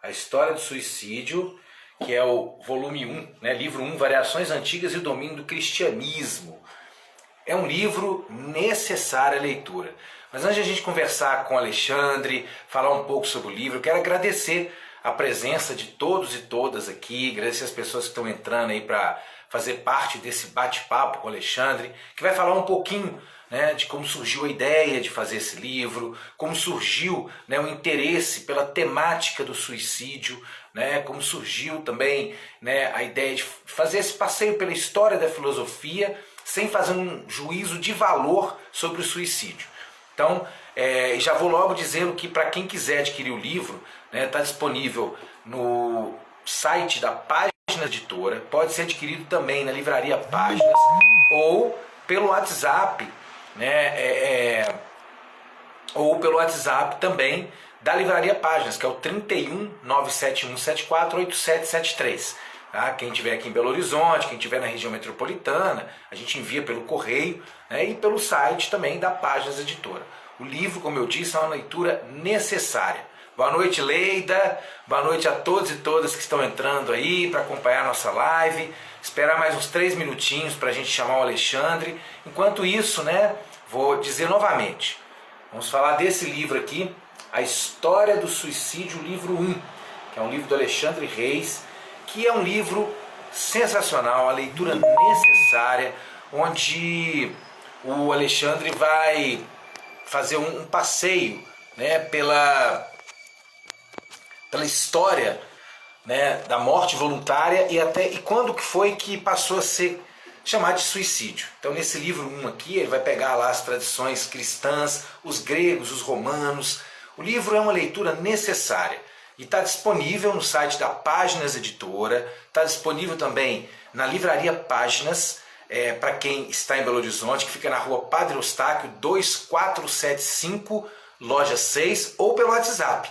A História do Suicídio, que é o volume 1, né, livro 1, Variações Antigas e o Domínio do Cristianismo. É um livro necessário à leitura. Mas antes de a gente conversar com o Alexandre, falar um pouco sobre o livro, eu quero agradecer a presença de todos e todas aqui, agradecer as pessoas que estão entrando aí para fazer parte desse bate-papo com o Alexandre, que vai falar um pouquinho, né, de como surgiu a ideia de fazer esse livro, como surgiu, né, o interesse pela temática do suicídio, né, como surgiu também, né, a ideia de fazer esse passeio pela história da filosofia sem fazer um juízo de valor sobre o suicídio. Então, já vou logo dizendo que para quem quiser adquirir o livro, está disponível no site da Páginas Editora, pode ser adquirido também na livraria Páginas ou pelo WhatsApp, ou pelo WhatsApp também da livraria Páginas, que é o 31 971 74 8773. Tá? Quem estiver aqui em Belo Horizonte, quem estiver na região metropolitana, a gente envia pelo correio, né, e pelo site também da Páginas Editora. O livro, como eu disse, é uma leitura necessária. Boa noite, Leida. Boa noite a todos e todas que estão entrando aí para acompanhar a nossa live. Esperar mais uns 3 minutinhos para a gente chamar o Alexandre. Enquanto isso, né, vou dizer novamente. Vamos falar desse livro aqui, A História do Suicídio, livro 1, que é um livro do Alexandre Reis, que é um livro sensacional, a leitura necessária, onde o Alexandre vai fazer um passeio, né, pela história, né, da morte voluntária e quando que foi que passou a ser chamado de suicídio. Então nesse livro 1 aqui ele vai pegar lá as tradições cristãs, os gregos, os romanos. O livro é uma leitura necessária. E está disponível no site da Páginas Editora, está disponível também na livraria Páginas, para quem está em Belo Horizonte, que fica na rua Padre Eustáquio 2475, loja 6, ou pelo WhatsApp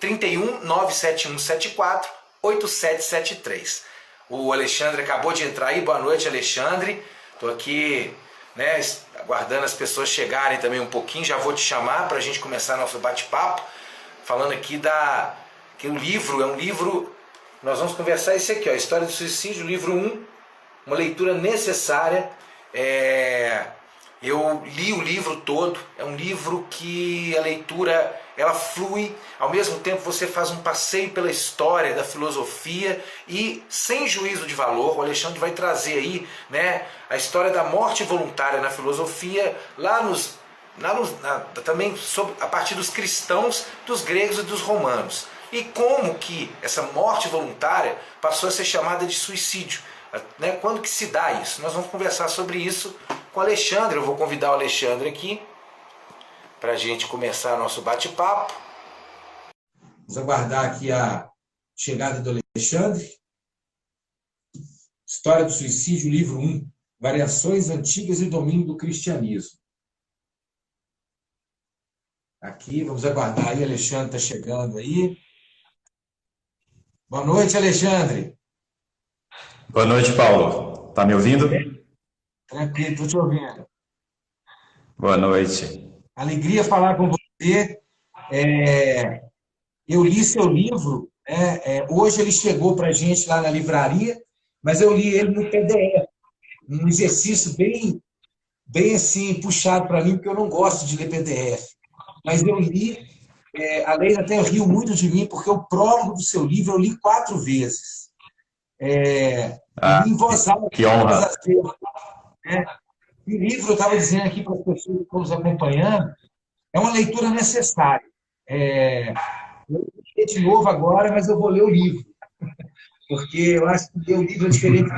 31 971 74 8773. O Alexandre acabou de entrar aí, boa noite, Alexandre. Estou aqui, né, aguardando as pessoas chegarem também um pouquinho, já vou te chamar para a gente começar nosso bate-papo. Falando aqui que o livro é um livro, nós vamos conversar esse aqui, ó, História do Suicídio, livro 1, uma leitura necessária. Eu li o livro todo, é um livro que a leitura ela flui, ao mesmo tempo você faz um passeio pela história da filosofia e sem juízo de valor. O Alexandre vai trazer aí, né, a história da morte voluntária na filosofia, também a partir dos cristãos, dos gregos e dos romanos. E como que essa morte voluntária passou a ser chamada de suicídio. Né? Quando que se dá isso? Nós vamos conversar sobre isso com o Alexandre. Eu vou convidar o Alexandre aqui para a gente começar nosso bate-papo. Vamos aguardar aqui a chegada do Alexandre. História do Suicídio, livro 1. Variações Antigas e o Domínio do Cristianismo. Aqui, vamos aguardar aí, Alexandre está chegando aí. Boa noite, Alexandre. Boa noite, Paulo. Está me ouvindo? Tranquilo, estou te ouvindo. Boa noite. Alegria falar com você. Eu li seu livro, hoje ele chegou para a gente lá na livraria, mas eu li ele no PDF, um exercício bem assim, puxado para mim, porque eu não gosto de ler PDF. Mas eu li, a Leila até riu muito de mim, porque o prólogo do seu livro eu li 4 vezes. Eu li em voz alta. Que honra. O livro, eu estava dizendo aqui para as pessoas que estão nos acompanhando, é uma leitura necessária. Eu vou ler de novo agora, mas eu vou ler o livro, porque eu acho que ler o livro é diferente.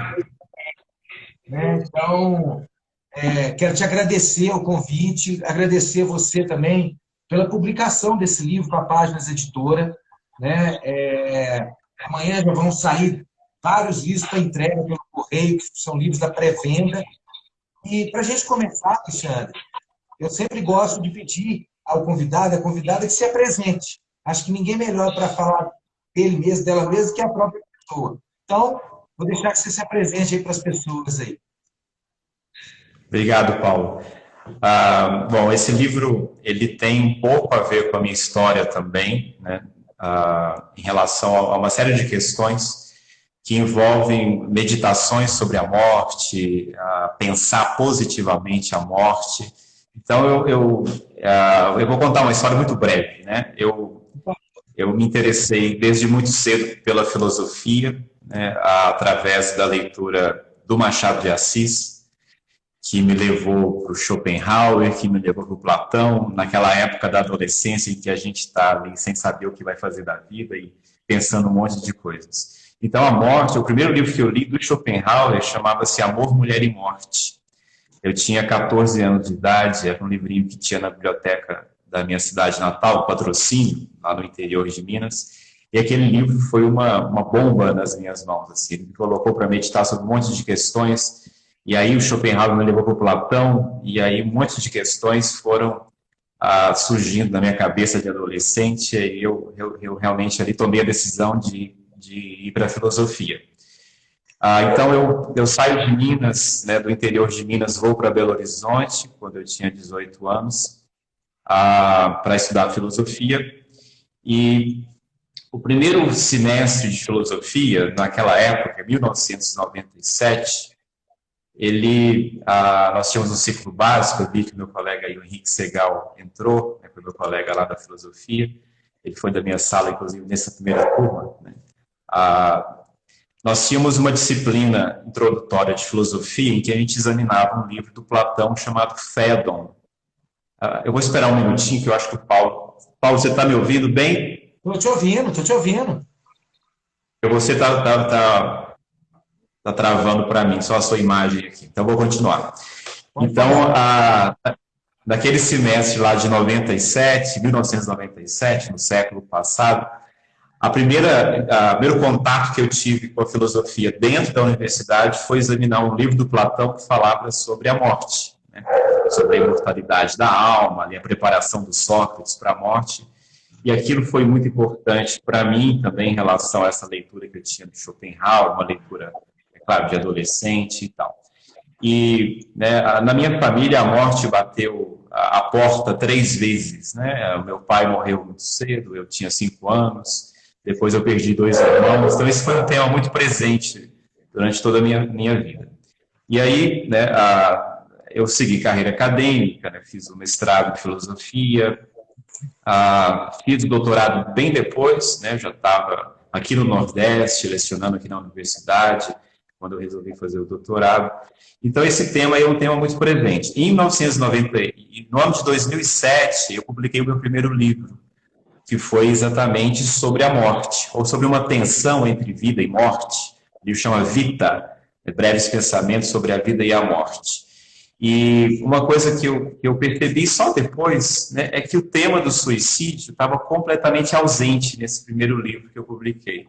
Né? Então, quero te agradecer o convite, agradecer você também pela publicação desse livro para a Páginas Editora. Né? Amanhã já vão sair vários livros para entrega pelo correio, que são livros da pré-venda. E para a gente começar, Alexandre, eu sempre gosto de pedir ao convidado, à convidada, que se apresente. Acho que ninguém melhor para falar dele mesmo, dela mesma, que a própria pessoa. Então, vou deixar que você se apresente aí para as pessoas aí. Obrigado, Paulo. Bom, esse livro ele tem um pouco a ver com a minha história também, né? em relação a uma série de questões que envolvem meditações sobre a morte, pensar positivamente a morte. Então, eu vou contar uma história muito breve, né? Eu me interessei desde muito cedo pela filosofia, né, através da leitura do Machado de Assis, que me levou para o Schopenhauer, que me levou para o Platão, naquela época da adolescência em que a gente está ali sem saber o que vai fazer da vida e pensando um monte de coisas. Então, a morte, o primeiro livro que eu li do Schopenhauer chamava-se Amor, Mulher e Morte. Eu tinha 14 anos de idade, era um livrinho que tinha na biblioteca da minha cidade natal, Patrocínio, lá no interior de Minas, e aquele livro foi uma bomba nas minhas mãos. Assim. Ele me colocou para meditar sobre um monte de questões, e aí o Schopenhauer me levou para o Platão, e aí um monte de questões foram surgindo na minha cabeça de adolescente, e eu realmente ali tomei a decisão de ir para a filosofia. Então eu saio de Minas, né, do interior de Minas, vou para Belo Horizonte, quando eu tinha 18 anos, para estudar filosofia, e o primeiro semestre de filosofia, naquela época, 1997, nós tínhamos um ciclo básico, eu vi que meu colega aí, o Henrique Segal entrou, né, foi meu colega lá da filosofia, ele foi da minha sala, inclusive, nessa primeira turma, né, nós tínhamos uma disciplina introdutória de filosofia em que a gente examinava um livro do Platão chamado Fédon. Eu vou esperar um minutinho, que eu acho que o Paulo... Paulo, você está me ouvindo bem? Estou te ouvindo, estou te ouvindo. Você está travando para mim, só a sua imagem aqui. Então, vou continuar. Então, naquele semestre lá de 1997, no século passado, o primeiro contato que eu tive com a filosofia dentro da universidade foi examinar um livro do Platão que falava sobre a morte, né? Sobre a imortalidade da alma, a preparação do Sócrates para a morte. E aquilo foi muito importante para mim também em relação a essa leitura que eu tinha do Schopenhauer, uma leitura, é claro, de adolescente e tal. E, né, na minha família a morte bateu a porta 3 vezes, né? O meu pai morreu muito cedo, eu tinha 5 anos. Depois eu perdi 2 irmãos, então esse foi um tema muito presente durante toda a minha vida. E aí, né, eu segui carreira acadêmica, né, fiz o mestrado em filosofia, fiz o doutorado bem depois, né, já estava aqui no Nordeste, lecionando aqui na universidade, quando eu resolvi fazer o doutorado. Então esse tema aí é um tema muito presente. Em 1990, no ano de 2007, eu publiquei o meu primeiro livro, que foi exatamente sobre a morte, ou sobre uma tensão entre vida e morte. O livro chama Vita, Breves Pensamentos sobre a Vida e a Morte. E uma coisa que eu percebi só depois, né, é que o tema do suicídio estava completamente ausente nesse primeiro livro que eu publiquei,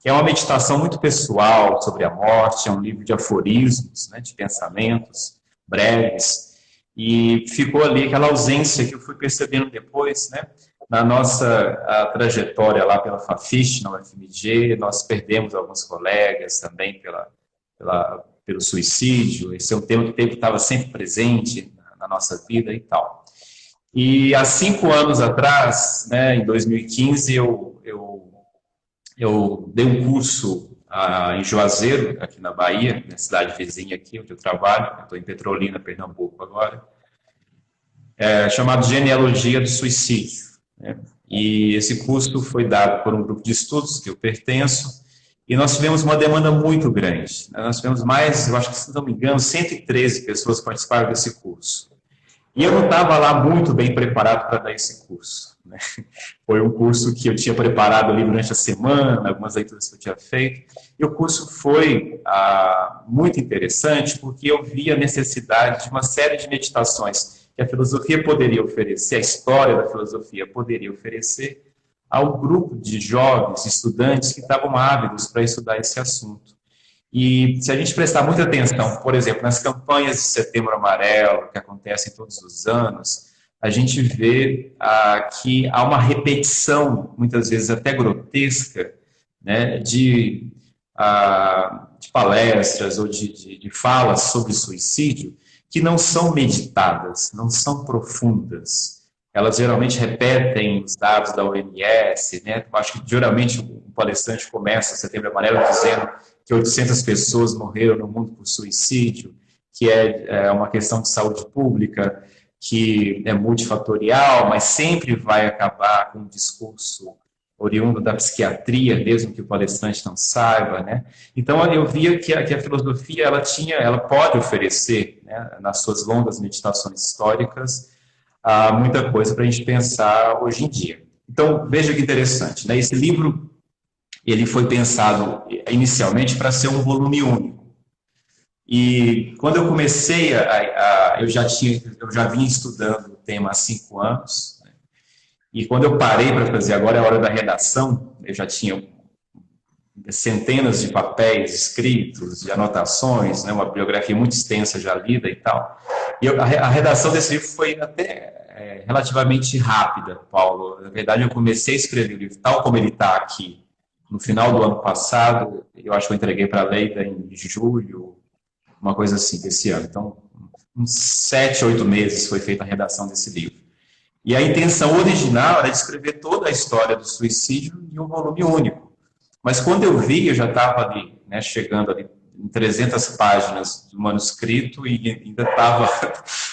que é uma meditação muito pessoal sobre a morte, é um livro de aforismos, né, de pensamentos breves, e ficou ali aquela ausência que eu fui percebendo depois, né, na nossa trajetória lá pela Fafist, na UFMG, nós perdemos alguns colegas também pelo suicídio. Esse é um tema que estava sempre presente na nossa vida e tal. E há 5 anos atrás, né, em 2015, eu dei um curso em Juazeiro, aqui na Bahia, na cidade vizinha aqui, onde eu trabalho. Eu estou em Petrolina, Pernambuco agora, chamado Genealogia do Suicídio. E esse curso foi dado por um grupo de estudos que eu pertenço, e nós tivemos uma demanda muito grande. Nós tivemos mais, eu acho que, se não me engano, 113 pessoas que participaram desse curso. E eu não estava lá muito bem preparado para dar esse curso, né? Foi um curso que eu tinha preparado ali durante a semana, algumas leituras que eu tinha feito, e o curso foi muito interessante, porque eu vi a necessidade de uma série de meditações que a filosofia poderia oferecer, a história da filosofia poderia oferecer ao grupo de jovens, estudantes que estavam ávidos para estudar esse assunto. E se a gente prestar muita atenção, por exemplo, nas campanhas de Setembro Amarelo, que acontecem todos os anos, a gente vê que há uma repetição, muitas vezes até grotesca, né, de palestras ou de falas sobre suicídio, que não são meditadas, não são profundas. elas geralmente repetem os dados da OMS, né? Eu acho que geralmente um palestrante começa Setembro Amarelo dizendo que 800 pessoas morreram no mundo por suicídio, que é uma questão de saúde pública, que é multifatorial, mas sempre vai acabar com um discurso oriundo da psiquiatria, mesmo que o palestrante não saiba, né? Então eu via que a filosofia ela pode oferecer, né, nas suas longas meditações históricas, muita coisa para a gente pensar hoje em dia. Então veja que interessante, né? Esse livro ele foi pensado inicialmente para ser um volume único. E quando eu comecei, eu já vinha estudando o tema há 5 anos, né? E quando eu parei para fazer agora a hora da redação, eu já tinha centenas de papéis escritos, de anotações, né? Uma bibliografia muito extensa já lida e tal. E a redação desse livro foi até relativamente rápida, Paulo. Na verdade, eu comecei a escrever o livro tal como ele está aqui no final do ano passado. Eu acho que eu entreguei para a Leida em julho, uma coisa assim, desse ano. Então, uns 7, 8 meses foi feita a redação desse livro. E a intenção original era de escrever toda a história do suicídio em um volume único. Mas quando eu vi, eu já estava ali, né, chegando ali em 300 páginas do manuscrito e ainda estava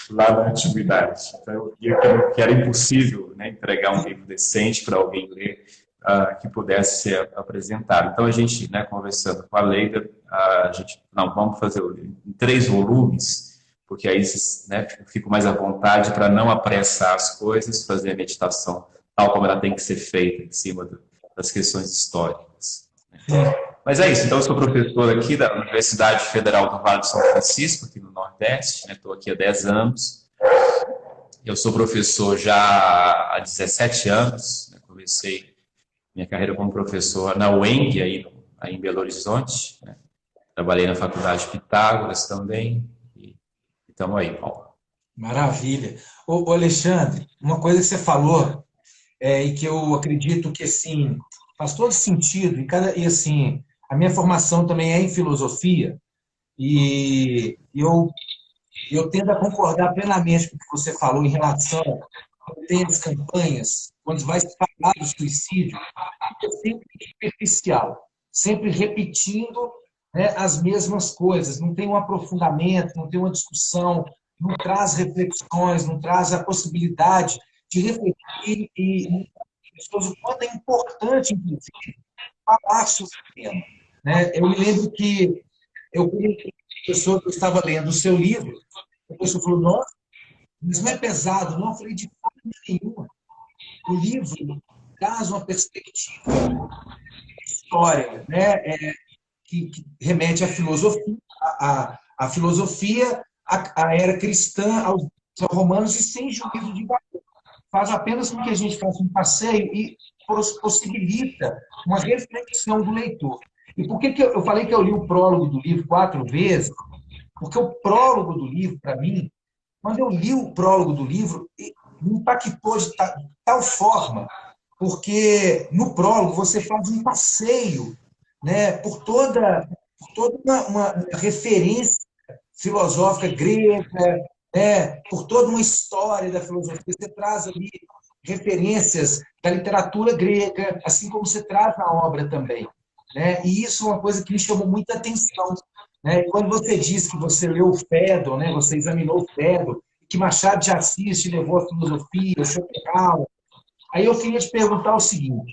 lá na antiguidade. Então eu via que era impossível, né, entregar um livro decente para alguém ler, que pudesse ser apresentado. Então a gente, né, conversando com a Leida, a gente, não, vamos fazer em 3 volumes, porque aí, né, eu fico mais à vontade para não apressar as coisas, fazer a meditação tal como ela tem que ser feita em cima das questões históricas. Mas é isso, então eu sou professor aqui da Universidade Federal do Vale do São Francisco, aqui no Nordeste, estou aqui há 10 anos. Eu sou professor já há 17 anos, né? Comecei minha carreira como professor na UENG, aí em Belo Horizonte, né? Trabalhei na Faculdade Pitágoras também, e estamos aí, Paulo. Maravilha. Ô, Alexandre, uma coisa que você falou, e que eu acredito que, assim, faz todo sentido, e assim, a minha formação também é em filosofia, e eu tendo a concordar plenamente com o que você falou em relação a ter as campanhas, quando vai se falar do suicídio, é sempre superficial, sempre repetindo, né, as mesmas coisas, não tem um aprofundamento, não tem uma discussão, não traz reflexões, não traz a possibilidade de refletir e pessoas o quanto é importante, inclusive, falar sobre o tema, né? Eu me lembro que como professor, eu estava lendo o seu livro, a pessoa falou, nossa, mas não é pesado, não? Eu falei, de forma nenhuma. O livro traz uma perspectiva história, né? Que remete à filosofia, à filosofia, à era cristã, aos romanos, e sem juízo de valor. Faz apenas com que a gente faça um passeio e possibilita uma reflexão do leitor. E por que eu falei que eu li o prólogo do livro 4 vezes? Porque o prólogo do livro, para mim, quando eu li o prólogo do livro, me impactou de tal forma, porque no prólogo você faz um passeio, né, por toda uma referência filosófica grega, né, por toda uma história da filosofia. Você traz ali referências da literatura grega, assim como você traz na obra também, né? E isso é uma coisa que me chamou muita atenção, né? E quando você diz que você leu o Fedon, né, você examinou o Fedon, que Machado de Assis te levou à filosofia, Schopenhauer, aí eu queria te perguntar o seguinte,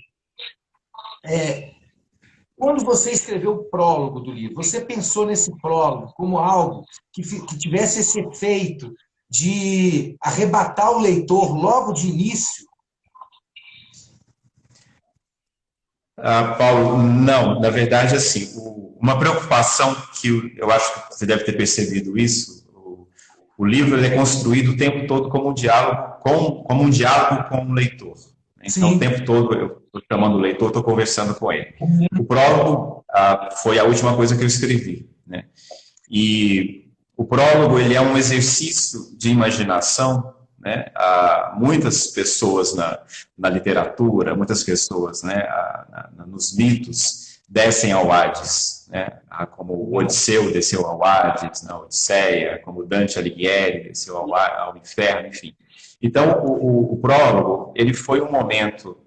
quando você escreveu o prólogo do livro, você pensou nesse prólogo como algo que tivesse esse efeito de arrebatar o leitor logo de início? Paulo, não. Na verdade, assim, uma preocupação que eu acho que você deve ter percebido isso, o livro ele é construído o tempo todo como um diálogo com o leitor. Então, Sim. O tempo todo eu estou chamando o leitor, estou conversando com ele. O prólogo foi a última coisa que eu escrevi, né? E o prólogo ele é um exercício de imaginação, né? Muitas pessoas na literatura, muitas pessoas, né, nos mitos descem ao Hades, né? Como o Odisseu desceu ao Hades, na Odisseia, como Dante Alighieri desceu ao inferno, enfim. Então, o prólogo, ele foi um momento,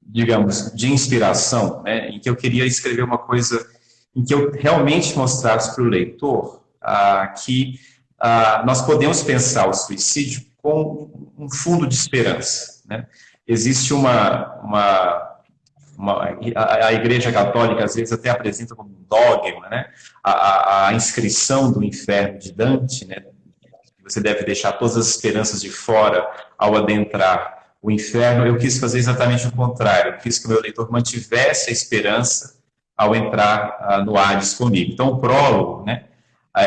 digamos, de inspiração, né, em que eu queria escrever uma coisa em que eu realmente mostrasse para o leitor que nós podemos pensar o suicídio com um fundo de esperança, né? Existe a Igreja Católica às vezes até apresenta como um dogma, né, a inscrição do inferno de Dante, né, você deve deixar todas as esperanças de fora ao adentrar o inferno. Eu quis fazer exatamente o contrário, eu quis que o meu leitor mantivesse a esperança ao entrar no Hades comigo. Então o prólogo, né,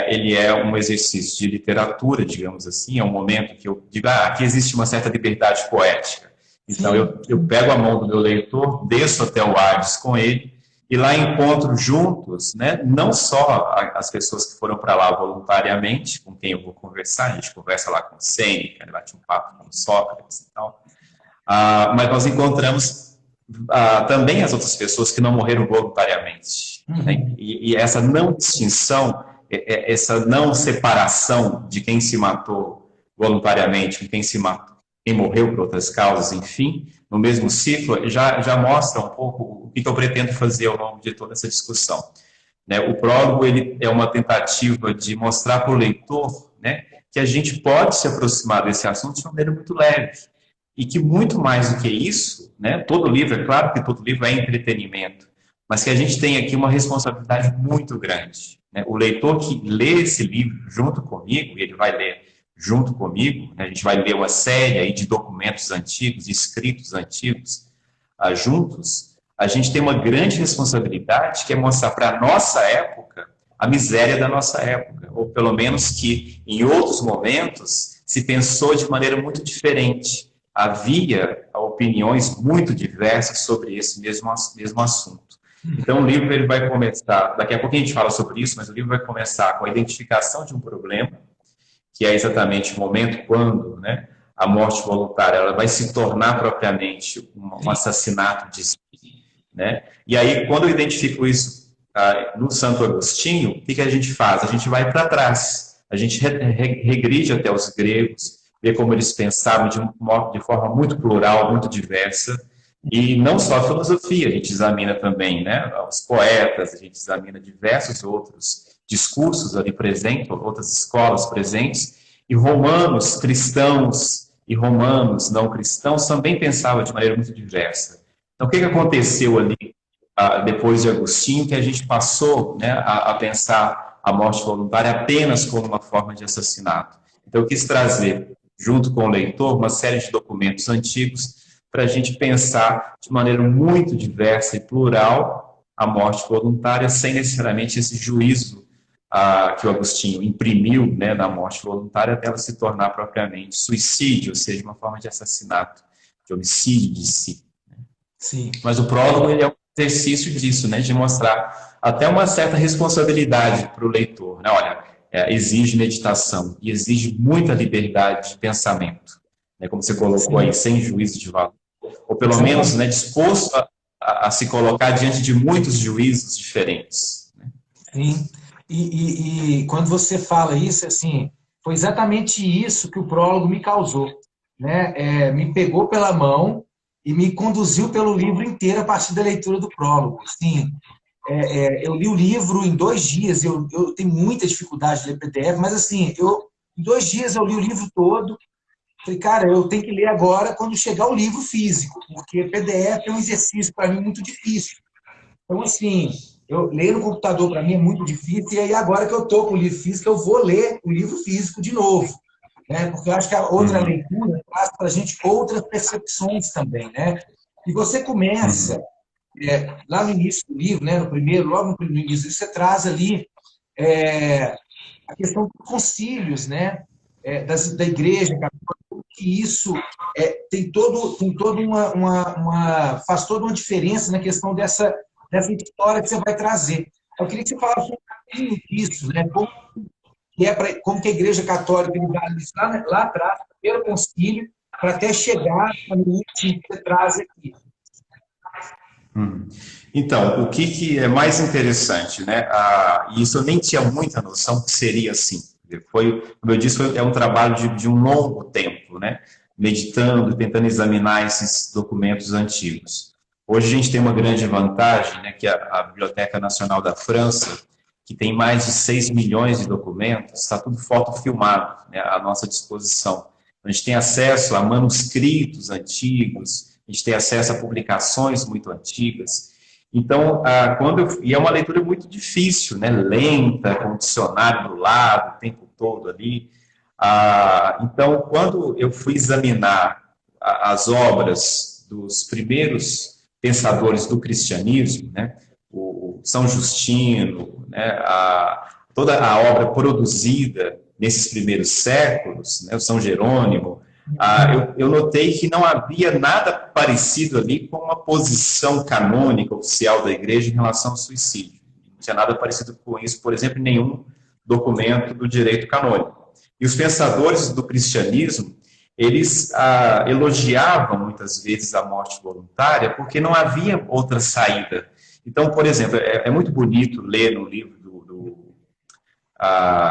ele é um exercício de literatura, digamos assim, é um momento que eu digo, aqui existe uma certa liberdade poética. Então, eu pego a mão do meu leitor, desço até o Hades com ele, e lá encontro juntos, né, não só as pessoas que foram para lá voluntariamente, com quem eu vou conversar, a gente conversa lá com Sêneca, bate um papo com Sócrates e tal, mas nós encontramos também as outras pessoas que não morreram voluntariamente. Né? E essa não distinção, essa não separação de quem se matou voluntariamente, com quem se matou, quem morreu por outras causas, enfim, no mesmo ciclo, já mostra um pouco o que eu pretendo fazer ao longo de toda essa discussão. Né? O prólogo ele é uma tentativa de mostrar para o leitor, né, que a gente pode se aproximar desse assunto de uma maneira muito leve, e que muito mais do que isso, né, todo livro, é claro que todo livro é entretenimento, mas que a gente tem aqui uma responsabilidade muito grande. Né? O leitor que lê esse livro junto comigo, ele vai ler junto comigo, né, a gente vai ler uma série aí de documentos antigos, de escritos antigos, juntos, a gente tem uma grande responsabilidade que é mostrar para a nossa época a miséria da nossa época, ou pelo menos que em outros momentos se pensou de maneira muito diferente. Havia opiniões muito diversas sobre esse mesmo assunto. Então o livro ele vai começar, daqui a pouco a gente fala sobre isso, mas o livro vai começar com a identificação de um problema, que é exatamente o momento quando, né, a morte voluntária ela vai se tornar propriamente um assassinato de si. Né? E aí, quando eu identifico isso no Santo Agostinho, o que a gente faz? A gente vai para trás, a gente regride até os gregos, vê como eles pensavam de forma muito plural, muito diversa, e não só a filosofia, a gente examina também, né, os poetas, a gente examina diversos outros discursos ali presentes, outras escolas presentes, e romanos cristãos e romanos não cristãos também pensavam de maneira muito diversa. Então, o que aconteceu ali depois de Agostinho, que a gente passou, né, a pensar a morte voluntária apenas como uma forma de assassinato? Então, eu quis trazer, junto com o leitor, uma série de documentos antigos para a gente pensar de maneira muito diversa e plural a morte voluntária, sem necessariamente esse juízo que o Agostinho imprimiu, né, na morte voluntária, até ela se tornar propriamente suicídio, ou seja, uma forma de assassinato, de homicídio de si. Sim. Mas o prólogo ele é um exercício disso, né, de mostrar até uma certa responsabilidade para o leitor. Né? Olha, exige meditação e exige muita liberdade de pensamento, né, como você colocou aí, sem juízo de valor. Ou pelo menos, né, disposto a se colocar diante de muitos juízos diferentes. Né? Sim. E quando você fala isso, assim, foi exatamente isso que o prólogo me causou. Né? Me pegou pela mão e me conduziu pelo livro inteiro a partir da leitura do prólogo. Assim, eu li o livro em 2 dias, eu tenho muita dificuldade de ler PDF, mas assim, em 2 dias eu li o livro todo. Falei, cara, eu tenho que ler agora quando chegar o livro físico, porque PDF é um exercício para mim muito difícil. Então, assim, eu ler no computador para mim é muito difícil, e aí agora que eu estou com o livro físico, eu vou ler o livro físico de novo. Né? Porque eu acho que a outra leitura traz para a gente outras percepções também. Né? E você começa, lá no início do livro, né, logo no início, você traz ali a questão dos concílios, né, da igreja católica, que isso faz toda uma diferença na questão dessa história que você vai trazer. Eu queria que você falasse um pouquinho disso, né, como que a Igreja Católica lidava isso lá atrás, no primeiro concílio, para até chegar no último que você traz aqui. Então, o que é mais interessante, né? Isso eu nem tinha muita noção que seria assim. Foi, como eu disse, é um trabalho de um longo tempo, né? Meditando, tentando examinar esses documentos antigos. Hoje a gente tem uma grande vantagem, né, que a Biblioteca Nacional da França, que tem mais de 6 milhões de documentos, está tudo fotofilmado, né, à nossa disposição. A gente tem acesso a manuscritos antigos, a gente tem acesso a publicações muito antigas. Então, e é uma leitura muito difícil, né, lenta, com o dicionário do lado, o tempo todo ali. Então, quando eu fui examinar as obras dos primeiros pensadores do cristianismo, né, o São Justino, né, toda a obra produzida nesses primeiros séculos, né, o São Jerônimo, eu notei que não havia nada parecido ali com uma posição canônica oficial da igreja em relação ao suicídio. Não tinha nada parecido com isso, por exemplo, em nenhum documento do direito canônico. E os pensadores do cristianismo, eles elogiavam muitas vezes a morte voluntária porque não havia outra saída. Então, por exemplo, é muito bonito ler no livro do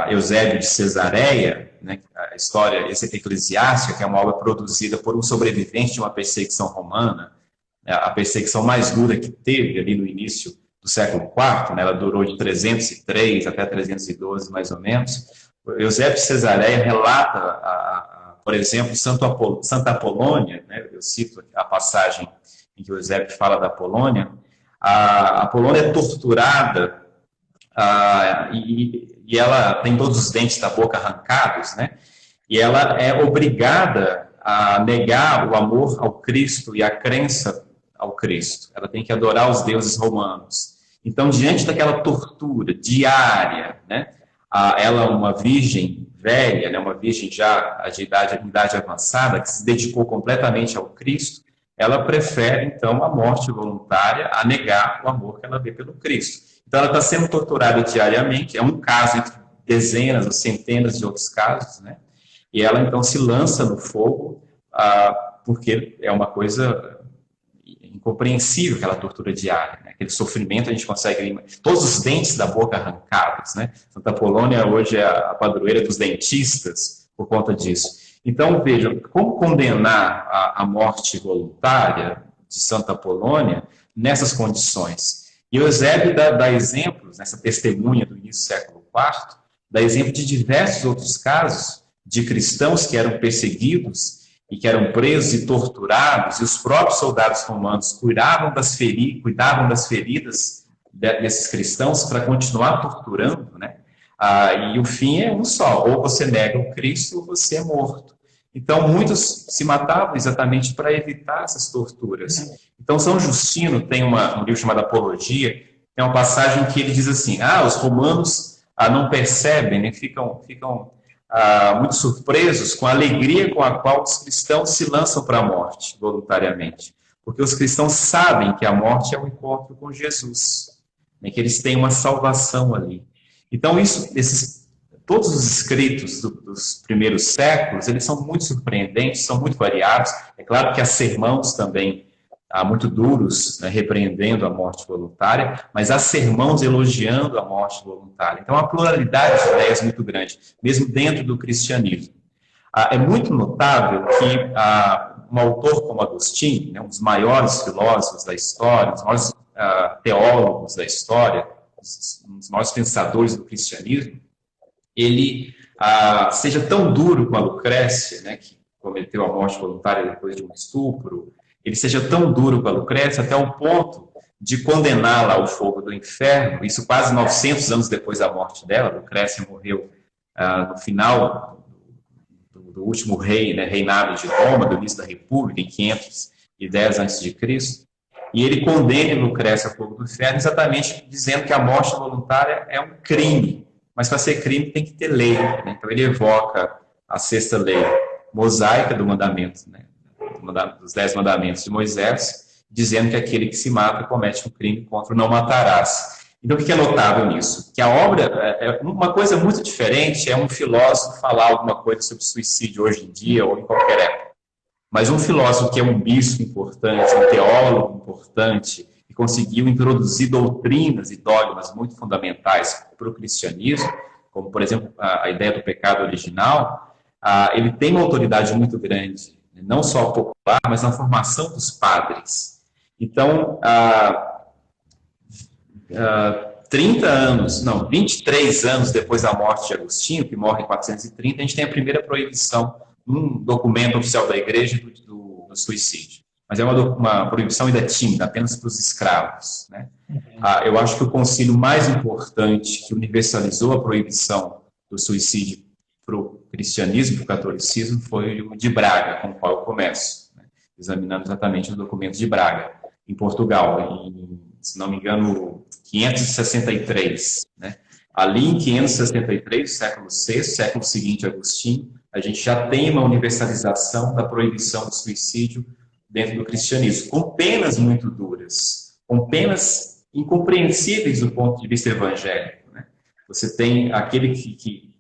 Eusébio de Cesareia, né, a história eclesiástica, que é uma obra produzida por um sobrevivente de uma perseguição romana, a perseguição mais dura que teve ali no início do século IV, né, ela durou de 303 até 312, mais ou menos. Eusébio de Cesareia relata, por exemplo, Santa Apolônia, né, eu cito a passagem em que o Eusébio fala da Polônia. A Polônia é torturada e ela tem todos os dentes da boca arrancados, né? E ela é obrigada a negar o amor ao Cristo e a crença ao Cristo. Ela tem que adorar os deuses romanos. Então, diante daquela tortura diária, né? Ela, uma virgem velha, né? Uma virgem já de idade avançada, que se dedicou completamente ao Cristo, ela prefere, então, a morte voluntária a negar o amor que ela vê pelo Cristo. Então, ela está sendo torturada diariamente, é um caso entre dezenas ou centenas de outros casos, né? E ela, então, se lança no fogo, porque é uma coisa incompreensível, aquela tortura diária, né? Aquele sofrimento a gente consegue... Todos os dentes da boca arrancados, né? Santa Apolônia hoje é a padroeira dos dentistas por conta disso. Então, vejam, como condenar a morte voluntária de Santa Apolônia nessas condições? E o Eusébio dá exemplos, nessa testemunha do início do século IV, dá exemplo de diversos outros casos de cristãos que eram perseguidos e que eram presos e torturados, e os próprios soldados romanos cuidavam das feridas desses cristãos para continuar torturando, né? E o fim é um só, ou você nega o Cristo ou você é morto. Então, muitos se matavam exatamente para evitar essas torturas. Então, São Justino tem um livro chamado Apologia, tem uma passagem que ele diz assim, os romanos não percebem, né, ficam muito surpresos com a alegria com a qual os cristãos se lançam para a morte, voluntariamente. Porque os cristãos sabem que a morte é um encontro com Jesus, né, que eles têm uma salvação ali. Então, todos os escritos dos primeiros séculos, eles são muito surpreendentes, são muito variados. É claro que há sermãos também muito duros, né, repreendendo a morte voluntária, mas há sermãos elogiando a morte voluntária. Então, há uma pluralidade de ideias muito grande, mesmo dentro do cristianismo. É muito notável que um autor como Agostinho, né, um dos maiores filósofos da história, um dos maiores teólogos da história, um dos maiores pensadores do cristianismo, ele seja tão duro com a Lucrécia, né, que cometeu a morte voluntária depois de um estupro, ele seja tão duro com a Lucrécia até o ponto de condená-la ao fogo do inferno, isso quase 900 anos depois da morte dela. Lucrécia morreu no final do último reinado de Roma, do início da República, em 510 a.C., e ele condena Lucrécia ao fogo do inferno exatamente dizendo que a morte voluntária é um crime, mas para ser crime tem que ter lei, né? Então ele evoca a sexta lei mosaica do mandamento, né? Dos 10 mandamentos de Moisés, dizendo que aquele que se mata comete um crime contra o não matarás. Então o que é notável nisso? Que a obra, uma coisa muito diferente é um filósofo falar alguma coisa sobre suicídio hoje em dia ou em qualquer época. Mas um filósofo que é um bispo importante, um teólogo importante, e conseguiu introduzir doutrinas e dogmas muito fundamentais para o cristianismo, como, por exemplo, a ideia do pecado original, ele tem uma autoridade muito grande, não só popular, mas na formação dos padres. Então, 23 anos depois da morte de Agostinho, que morre em 430, a gente tem a primeira proibição num documento oficial da Igreja do suicídio. Mas é uma proibição ainda tímida, apenas para os escravos, né? Eu acho que o concílio mais importante que universalizou a proibição do suicídio para o cristianismo, para o catolicismo, foi o de Braga, com o qual eu começo, né? Examinando exatamente o documento de Braga, em Portugal, se não me engano, 563. Né? Ali em 563, século VI, século seguinte a Agostinho, a gente já tem uma universalização da proibição do suicídio dentro do cristianismo, com penas muito duras, com penas incompreensíveis do ponto de vista evangélico. Né? Você tem aquele que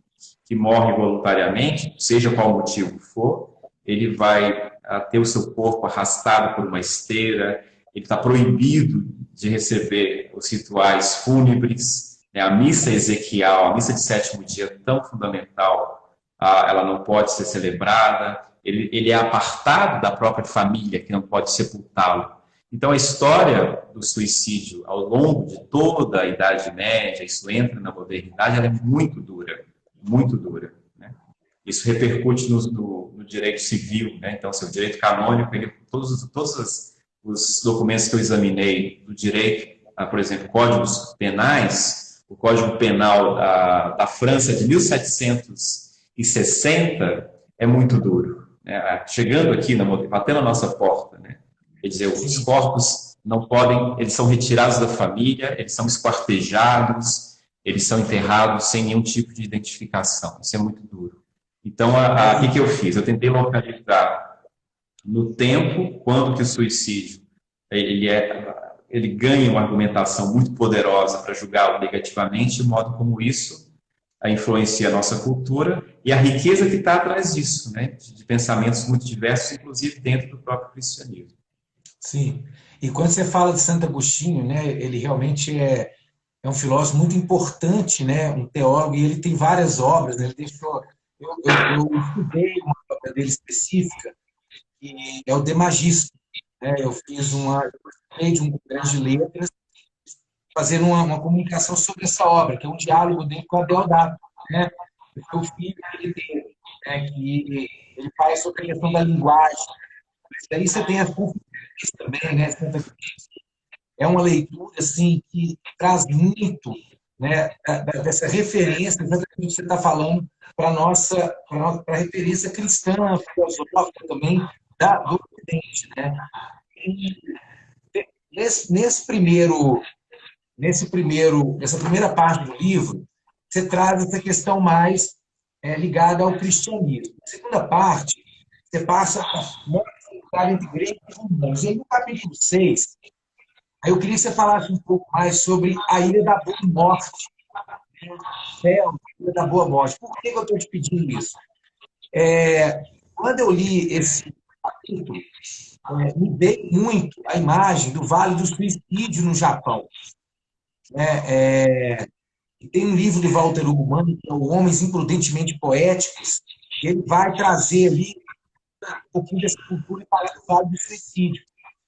morre voluntariamente, seja qual motivo for, ele vai ter o seu corpo arrastado por uma esteira, ele está proibido de receber os rituais fúnebres, né? A missa ezequial, a missa de sétimo dia, tão fundamental, ela não pode ser celebrada, ele é apartado da própria família, que não pode sepultá-lo. Então, a história do suicídio ao longo de toda a Idade Média, isso entra na modernidade, ela é muito dura, né? Isso repercute no direito civil, né? Então, o direito canônico, todos os documentos que eu examinei do direito, por exemplo, códigos penais, o Código Penal da França de 1760 é muito duro, né? Chegando aqui, batendo a nossa porta, né? Quer dizer, os corpos não podem, eles são retirados da família, eles são esquartejados, eles são enterrados sem nenhum tipo de identificação. Isso é muito duro. Então, o que eu fiz? Eu tentei localizar no tempo, quando que o suicídio ele ganha uma argumentação muito poderosa para julgá-lo negativamente, de modo como isso influencia a nossa cultura e a riqueza que está atrás disso, né? De pensamentos muito diversos, inclusive dentro do próprio cristianismo. Sim. E quando você fala de Santo Agostinho, né, ele realmente é um filósofo muito importante, né, um teólogo, e ele tem várias obras, né? Ele deixou, eu estudei uma obra dele específica, que é o De Magisto, né? Eu fiz de um congresso de letras, fazendo uma comunicação sobre essa obra, que é um diálogo dele com a Deodato, né? Que foi o filho dele, né? Que ele faz sobre a questão da linguagem. Mas daí você tem as confissões também, né? É uma leitura assim que traz muito, né, dessa referência, exatamente o que você está falando, para a referência cristã, filosófica também, do Ocidente, né? E nessa primeira parte do livro, você traz essa questão mais ligada ao cristianismo. Na segunda parte, você passa a entre gregos e romanos. E aí, no capítulo 6, aí eu queria que você falasse um pouco mais sobre a Ilha da Boa Morte. Céu, Ilha da Boa Morte. Por que eu estou te pedindo isso? Quando eu li esse capítulo, me veio muito a imagem do Vale do Suicídio no Japão. Tem um livro do Walter Ugumani, que é o Homens Imprudentemente Poéticos, e ele vai trazer ali um pouquinho dessa cultura e falar do Vale do Suicídio.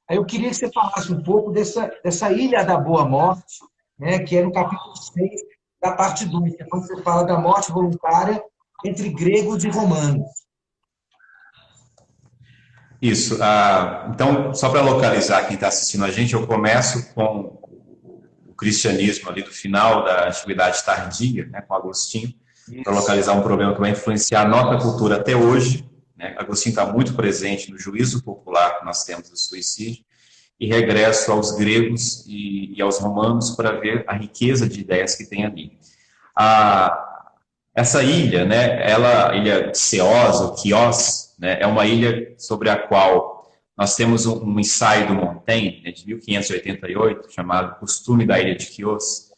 Aí eu queria que você falasse um pouco dessa Ilha da Boa Morte, né, que é no capítulo 6 da parte 2, que é quando você fala da morte voluntária entre gregos e romanos. Isso. Então, só para localizar quem está assistindo a gente, eu começo com o cristianismo ali do final da Antiguidade Tardia, né, com Agostinho, para localizar um problema que vai influenciar a nossa cultura até hoje. Né? Agostinho está muito presente no juízo popular que nós temos do suicídio, e regresso aos gregos e aos romanos para ver a riqueza de ideias que tem ali. Essa ilha, né, ilha de Ceos, ou Quios, né, é uma ilha sobre a qual nós temos um ensaio do Montaigne, né, de 1588, chamado Costume da Ilha de Quios,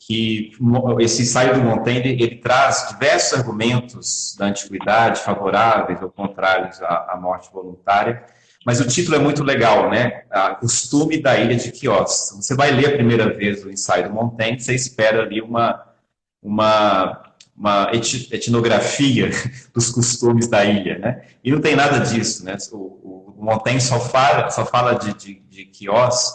que esse ensaio do Montaigne ele traz diversos argumentos da antiguidade favoráveis ou contrários à morte voluntária, mas o título é muito legal, né? Costume da Ilha de Quios. Você vai ler a primeira vez o ensaio do Montaigne, você espera ali uma uma etnografia dos costumes da ilha, né? E não tem nada disso, né? O Montaigne só fala de Quioz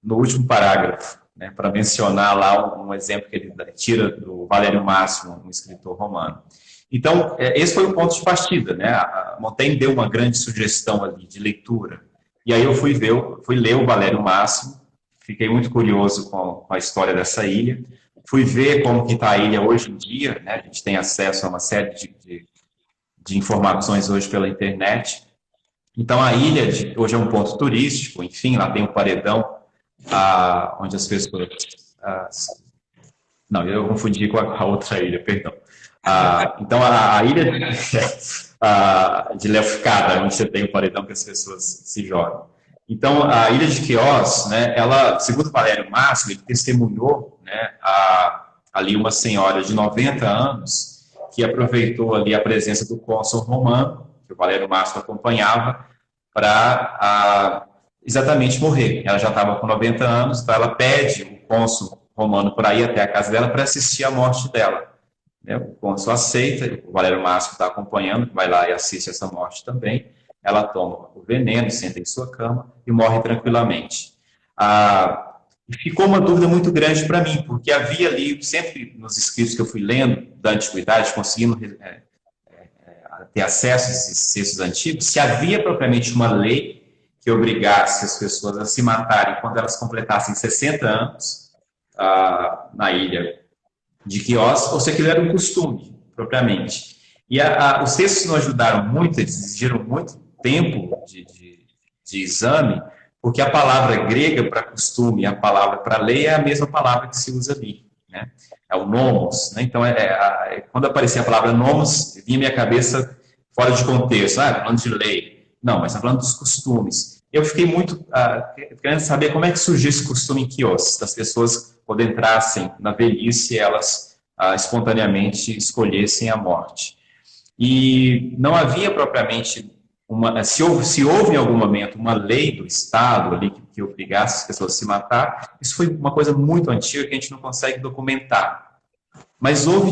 no último parágrafo, né? Para mencionar lá um exemplo que ele tira do Valério Máximo, um escritor romano. Então, esse foi o ponto de partida, né? A Montaigne deu uma grande sugestão ali de leitura. E aí eu fui ler o Valério Máximo, fiquei muito curioso com a história dessa ilha. Fui ver como que está a ilha hoje em dia, né? A gente tem acesso a uma série de informações hoje pela internet. Então, a ilha hoje é um ponto turístico, enfim, lá tem um paredão onde as pessoas... não, eu confundi com a outra ilha, perdão. Então, a ilha de Lefkada, onde você tem o paredão que as pessoas se jogam. Então, a ilha de Quioz, né, ela, segundo Valério Máximo, ele testemunhou, né, ali uma senhora de 90 anos que aproveitou ali a presença do cônsul romano, que o Valério Máximo acompanhava, para exatamente morrer. Ela já estava com 90 anos, então ela pede o cônsul romano para ir até a casa dela para assistir à morte dela. O cônsul aceita, o Valério Máximo está acompanhando, vai lá e assiste essa morte também. Ela toma o veneno, senta em sua cama e morre tranquilamente. Ficou uma dúvida muito grande para mim, porque havia ali, sempre nos escritos que eu fui lendo da antiguidade, conseguindo ter acesso a esses textos antigos, se havia propriamente uma lei que obrigasse as pessoas a se matarem quando elas completassem 60 anos na ilha de Quioz, ou se aquilo era um costume, propriamente. E os textos não ajudaram muito, eles exigiram muito tempo de exame, porque a palavra grega para costume e a palavra para lei é a mesma palavra que se usa ali, né? É o nomos, né? Então, quando aparecia a palavra nomos, vinha minha cabeça fora de contexto, falando de lei. Não, mas está falando dos costumes. Eu fiquei muito querendo saber como é que surgiu esse costume em Quioz, das pessoas, quando entrassem na velhice, elas espontaneamente escolhessem a morte. E não havia propriamente se houve em algum momento uma lei do Estado ali que obrigasse as pessoas a se matar, isso foi uma coisa muito antiga que a gente não consegue documentar. Mas havia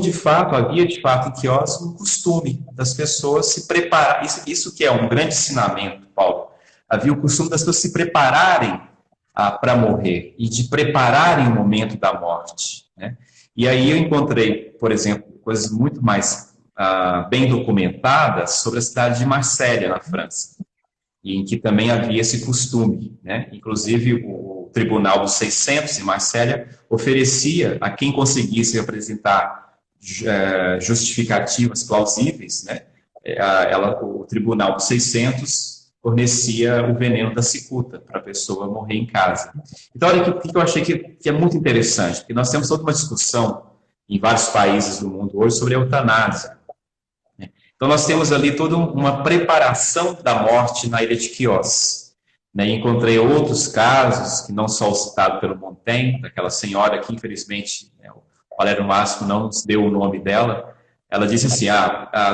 de fato em Quioz um costume das pessoas se preparar, isso que é um grande ensinamento, Paulo. Havia o costume das pessoas se prepararem para morrer e de prepararem o momento da morte, né? E aí eu encontrei, por exemplo, coisas muito mais bem documentadas sobre a cidade de Marsella, na França, e em que também havia esse costume, né? Inclusive, o Tribunal dos 600 em Marsella oferecia a quem conseguisse apresentar justificativas plausíveis, né? O Tribunal dos 600 fornecia o veneno da cicuta para a pessoa morrer em casa. Então, olha o que eu achei que é muito interessante, porque nós temos toda uma discussão em vários países do mundo hoje sobre a eutanásia. Então, nós temos ali toda uma preparação da morte na ilha de Quioz. Encontrei outros casos, que não só o citado pelo Montaigne, daquela senhora que, infelizmente, o Valério Máximo não nos deu o nome dela. Ela disse assim,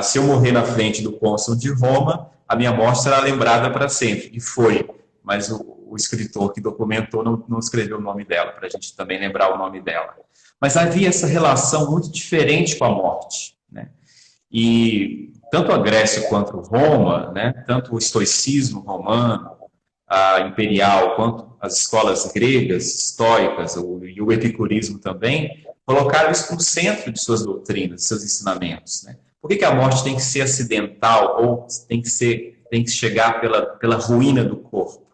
se eu morrer na frente do cônsul de Roma, a minha morte será lembrada para sempre. E foi, mas o escritor que documentou não escreveu o nome dela, para a gente também lembrar o nome dela. Mas havia essa relação muito diferente com a morte, né? E tanto a Grécia quanto Roma, né, tanto o estoicismo romano, imperial, quanto as escolas gregas, estoicas, e o epicurismo também, colocaram isso como centro de suas doutrinas, de seus ensinamentos, né? Por que a morte tem que ser acidental ou tem que chegar pela ruína do corpo?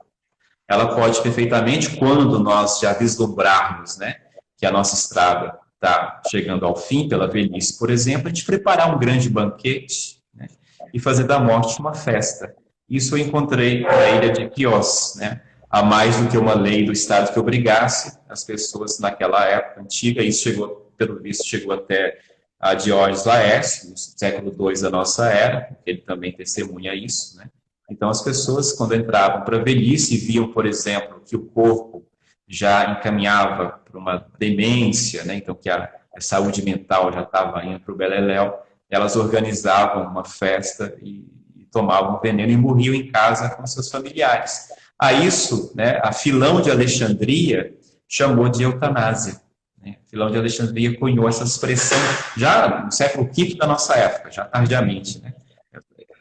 Ela pode perfeitamente, quando nós já vislumbrarmos, né, que a nossa estrada está chegando ao fim, pela velhice, por exemplo, a gente preparar um grande banquete, né, e fazer da morte uma festa. Isso eu encontrei na ilha de Quioz, né? Há mais do que uma lei do Estado que obrigasse as pessoas naquela época antiga, isso chegou, pelo visto, chegou até a Diógenes Laércio, no século II da nossa era, ele também testemunha isso, né? Então as pessoas, quando entravam para a velhice e viam, por exemplo, que o corpo já encaminhava para uma demência, né? Então que a saúde mental já estava indo para o beleléu, elas organizavam uma festa e tomavam veneno e morriam em casa com seus familiares. A isso, né, a Filão de Alexandria chamou de eutanásia, né? Filão de Alexandria cunhou essa expressão já no século V da nossa época, já tardiamente, né?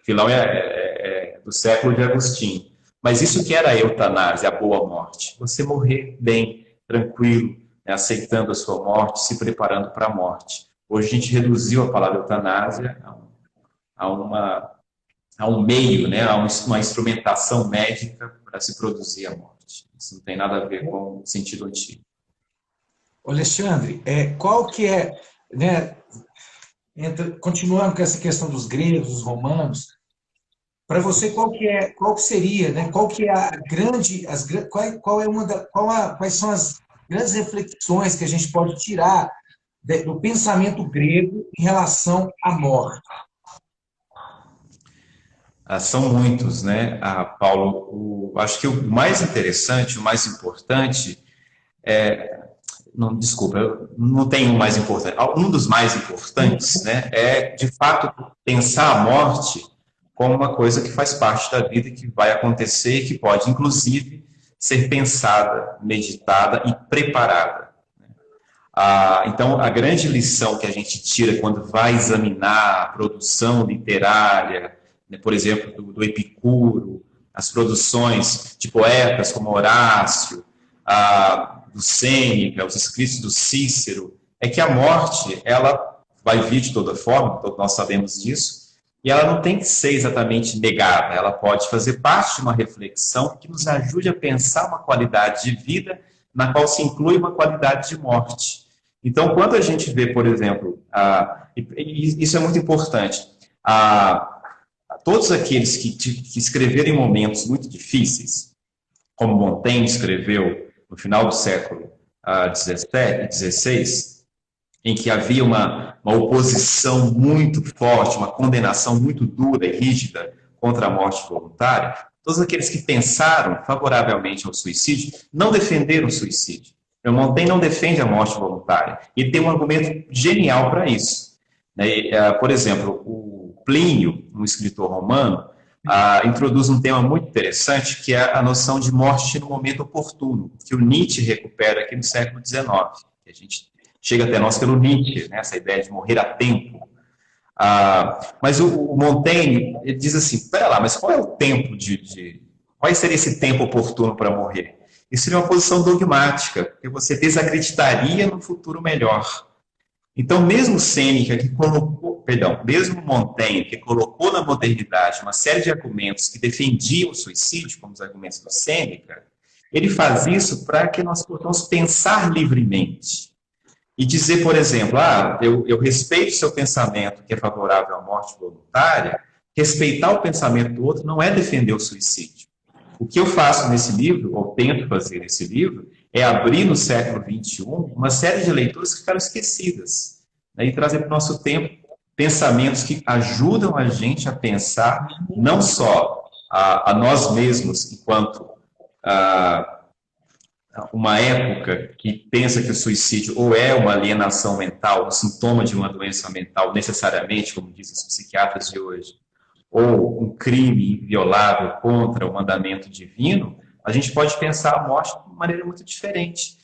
Filão é do século de Agostinho. Mas isso que era a eutanásia, a boa morte. Você morrer bem, tranquilo, né, aceitando a sua morte, se preparando para a morte. Hoje a gente reduziu a palavra eutanásia a um meio, né, a uma instrumentação médica para se produzir a morte. Isso não tem nada a ver com o sentido antigo. Alexandre, qual que é, né, continuando com essa questão dos gregos, dos romanos, para você qual que seria, né, qual que é a grande, quais são as grandes reflexões que a gente pode tirar do pensamento grego em relação à morte? São muitos, né, Paulo? Acho que o mais interessante, o mais importante não, desculpa, eu não tenho um mais importante. Um dos mais importantes, né, é, de fato, pensar a morte como uma coisa que faz parte da vida, que vai acontecer e que pode, inclusive, ser pensada, meditada e preparada. Então, a grande lição que a gente tira quando vai examinar a produção literária, né, por exemplo, do Epicuro, as produções de poetas como Horácio, do Sêneca, os escritos do Cícero, é que a morte, ela vai vir de toda forma, todos nós sabemos disso, e ela não tem que ser exatamente negada, ela pode fazer parte de uma reflexão que nos ajude a pensar uma qualidade de vida na qual se inclui uma qualidade de morte. Então, quando a gente vê, por exemplo, isso é muito importante, todos aqueles que escreveram em momentos muito difíceis, como Montaigne escreveu no final do século XVI, em que havia uma oposição muito forte, uma condenação muito dura e rígida contra a morte voluntária, todos aqueles que pensaram favoravelmente ao suicídio não defenderam o suicídio. O Montaigne não defende a morte voluntária. E tem um argumento genial para isso. Por exemplo, o Plínio, um escritor romano, introduz um tema muito interessante, que é a noção de morte no momento oportuno, que o Nietzsche recupera aqui no século XIX. A gente chega até nós pelo Nietzsche, né, essa ideia de morrer a tempo. Mas o Montaigne ele diz assim, espera lá, mas qual é o tempo qual seria esse tempo oportuno para morrer? Isso seria uma posição dogmática, porque você desacreditaria no futuro melhor. Então, mesmo Sêneca, mesmo Montaigne, que colocou na modernidade uma série de argumentos que defendiam o suicídio, como os argumentos do Sêneca, ele faz isso para que nós possamos pensar livremente. E dizer, por exemplo, eu respeito o seu pensamento que é favorável à morte voluntária, respeitar o pensamento do outro não é defender o suicídio. O que eu faço nesse livro, ou tento fazer nesse livro, é abrir no século XXI uma série de leituras que ficaram esquecidas, né, e trazer para o nosso tempo pensamentos que ajudam a gente a pensar não só a nós mesmos enquanto uma época que pensa que o suicídio ou é uma alienação mental, um sintoma de uma doença mental, necessariamente, como dizem os psiquiatras de hoje, ou um crime inviolável contra o mandamento divino, a gente pode pensar a morte de uma maneira muito diferente.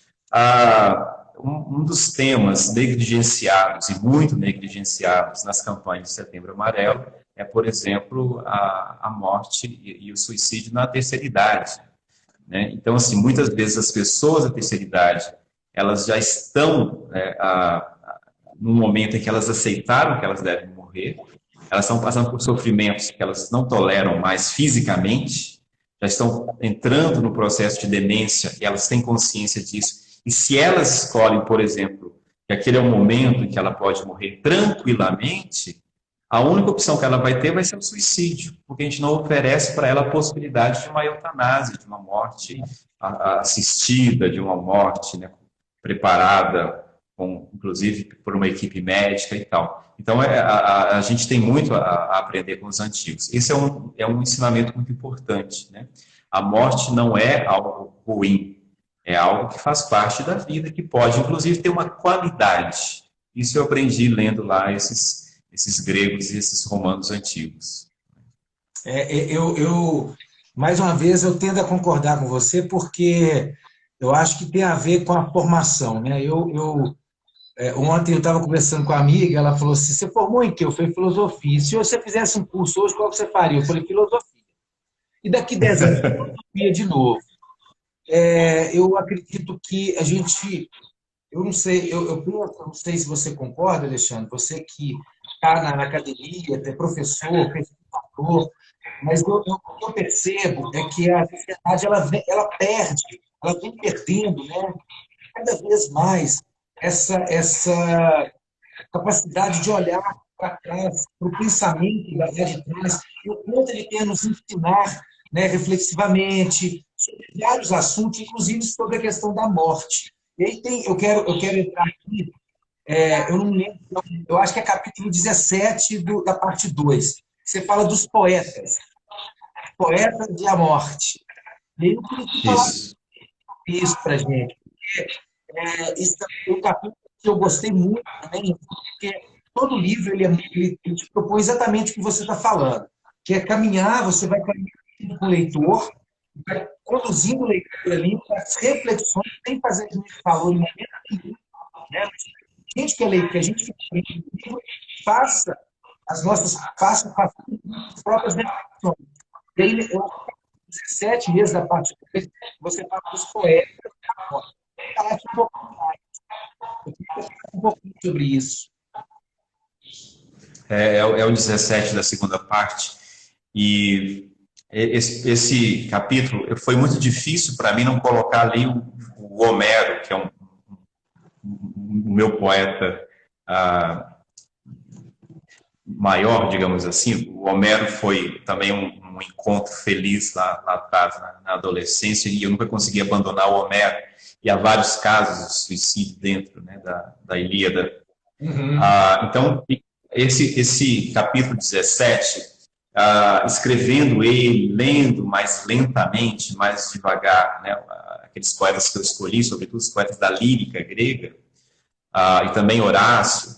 Um dos temas negligenciados, e muito negligenciados nas campanhas de Setembro Amarelo, é, por exemplo, a morte e o suicídio na terceira idade. Né? Então, assim, muitas vezes as pessoas da terceira idade, elas já estão num momento em que elas aceitaram que elas devem morrer, elas estão passando por sofrimentos que elas não toleram mais fisicamente, já estão entrando no processo de demência e elas têm consciência disso. E se elas escolhem, por exemplo, que aquele é o momento em que ela pode morrer tranquilamente, a única opção que ela vai ter vai ser o suicídio, porque a gente não oferece para ela a possibilidade de uma eutanásia, de uma morte assistida, de uma morte, né, preparada, inclusive por uma equipe médica e tal. Então, a gente tem muito a aprender com os antigos. Esse é um ensinamento muito importante, né? A morte não é algo ruim, é algo que faz parte da vida, que pode, inclusive, ter uma qualidade. Isso eu aprendi lendo lá esses gregos e esses romanos antigos. Mais uma vez, eu tendo a concordar com você, porque eu acho que tem a ver com a formação, né? Eu Ontem eu estava conversando com a amiga, ela falou assim, você formou em quê? Eu falei, filosofia. Se você fizesse um curso hoje, qual que você faria? Eu falei, filosofia. E daqui 10 anos, filosofia de novo. Eu acredito que a gente, eu não sei, eu não sei se você concorda, Alexandre, você que está na academia, é professor, pesquisador, mas o que eu percebo é que a sociedade ela perde, ela vem perdendo, né, cada vez mais essa capacidade de olhar para trás, para o pensamento lá de trás, e o quanto ele tem a nos ensinar, né, reflexivamente, sobre vários assuntos, inclusive sobre a questão da morte. E aí eu quero entrar aqui, eu não me lembro, eu acho que é capítulo 17 da parte 2. Você fala dos poetas, poetas e a morte. E aí eu queria que você falasse Isso. isso para a gente. Esse é um capítulo que eu gostei muito também, porque todo livro ele te propõe exatamente o que você está falando, que é caminhar, você vai caminhando com o leitor, vai conduzindo o leitor ali para as reflexões, sem fazer o que a gente falou em momento nenhum, né? A gente que é leitor, que a gente que é livro, faça faça as próprias reflexões. E aí, 17 meses da parte 2, você fala dos poetas, fala um pouco mais, eu queria falar um pouquinho sobre isso. É o 17 da segunda parte. E esse capítulo foi muito difícil para mim não colocar ali o Homero, que é o meu poeta maior, digamos assim. O Homero foi também um encontro feliz lá atrás, na adolescência, e eu nunca consegui abandonar o Homero. E há vários casos de suicídio dentro, né, da Ilíada. Então, esse capítulo 17, escrevendo ele, lendo mais lentamente, mais devagar, né, aqueles poetas que eu escolhi, sobretudo os poetas da lírica grega, e também Horácio,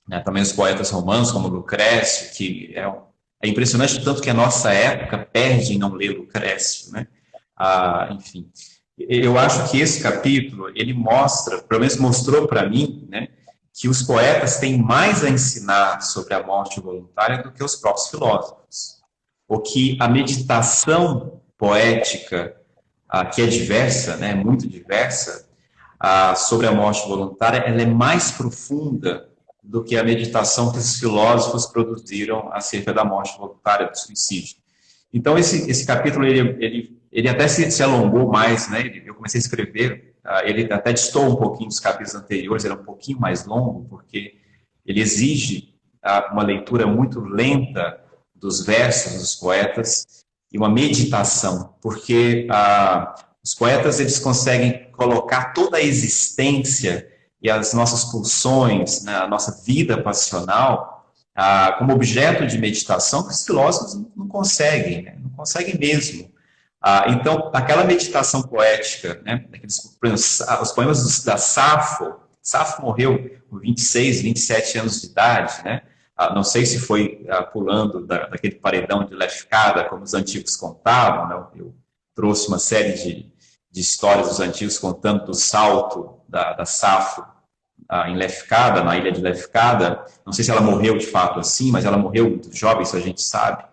né, também os poetas romanos, como Lucrécio, que é impressionante tanto que a nossa época perde em não ler Lucrécio, né? Enfim, eu acho que esse capítulo, ele mostra, pelo menos mostrou para mim, né, que os poetas têm mais a ensinar sobre a morte voluntária do que os próprios filósofos. Ou que a meditação poética, que é diversa, né, muito diversa, sobre a morte voluntária, ela é mais profunda do que a meditação que os filósofos produziram acerca da morte voluntária, do suicídio. Então, esse capítulo, ele até se alongou mais, né? Eu comecei a escrever, ele até distou um pouquinho dos capítulos anteriores, era um pouquinho mais longo, porque ele exige uma leitura muito lenta dos versos dos poetas e uma meditação, porque os poetas, eles conseguem colocar toda a existência e as nossas pulsões, né, a nossa vida passional, como objeto de meditação que os filósofos não conseguem, né, não conseguem mesmo. Então, aquela meditação poética, né, os poemas da Safo morreu com 26, 27 anos de idade, né, não sei se foi pulando daquele paredão de Lefkada, como os antigos contavam, né, eu trouxe uma série de histórias dos antigos contando do salto da Safo em Lefkada, na ilha de Lefkada. Não sei se ela morreu de fato assim, mas ela morreu muito jovem, isso a gente sabe.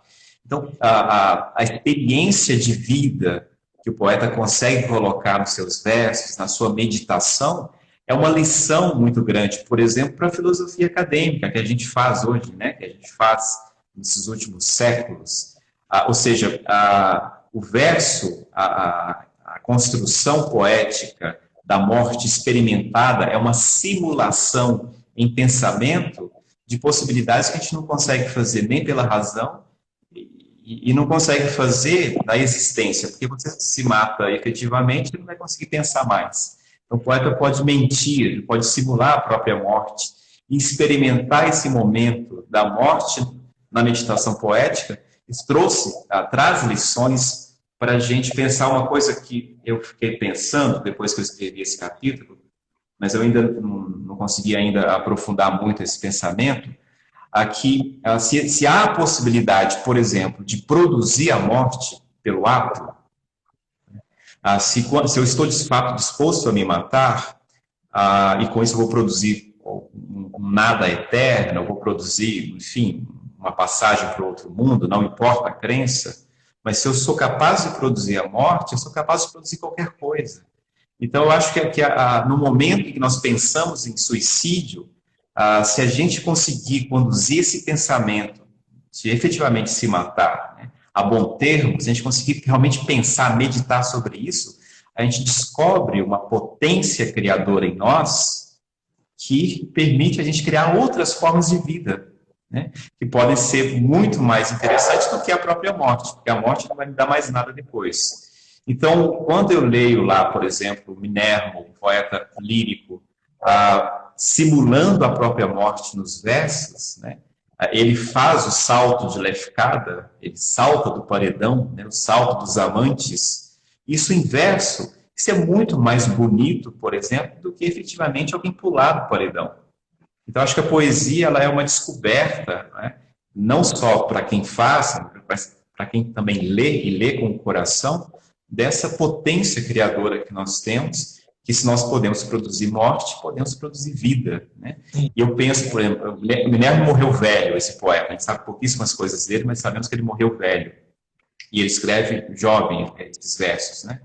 Então, a experiência de vida que o poeta consegue colocar nos seus versos, na sua meditação, é uma lição muito grande, por exemplo, para a filosofia acadêmica que a gente faz hoje, né? Que a gente faz nesses últimos séculos. Ou seja, o verso, a construção poética da morte experimentada é uma simulação em pensamento de possibilidades que a gente não consegue fazer nem pela razão e não consegue fazer na existência, porque você se mata efetivamente e não vai conseguir pensar mais. Então, o poeta pode mentir, ele pode simular a própria morte e experimentar esse momento da morte na meditação poética. Isso traz lições para a gente pensar uma coisa que eu fiquei pensando depois que eu escrevi esse capítulo, mas eu ainda não consegui ainda aprofundar muito esse pensamento, aqui, se há a possibilidade, por exemplo, de produzir a morte pelo ato, se eu estou de fato disposto a me matar, e com isso eu vou produzir um nada eterno, eu vou produzir, enfim, uma passagem para outro mundo, não importa a crença, mas se eu sou capaz de produzir a morte, eu sou capaz de produzir qualquer coisa. Então, eu acho que no momento em que nós pensamos em suicídio, se a gente conseguir conduzir esse pensamento de efetivamente se matar, né, a bom termo, se a gente conseguir realmente pensar, meditar sobre isso, a gente descobre uma potência criadora em nós que permite a gente criar outras formas de vida, né, que podem ser muito mais interessantes do que a própria morte, porque a morte não vai me dar mais nada depois. Então, quando eu leio lá, por exemplo, Minervo, um poeta lírico, simulando a própria morte nos versos, né, ele faz o salto de Lefkada, ele salta do paredão, né, o salto dos amantes. Isso em verso, isso é muito mais bonito, por exemplo, do que efetivamente alguém pular do paredão. Então, acho que a poesia ela é uma descoberta, né, não só para quem faz, mas para quem também lê, e lê com o coração, dessa potência criadora que nós temos, que se nós podemos produzir morte, podemos produzir vida, né? E eu penso, por exemplo, Minerva morreu velho, esse poeta, a gente sabe pouquíssimas coisas dele, mas sabemos que ele morreu velho. E ele escreve jovem esses versos, né?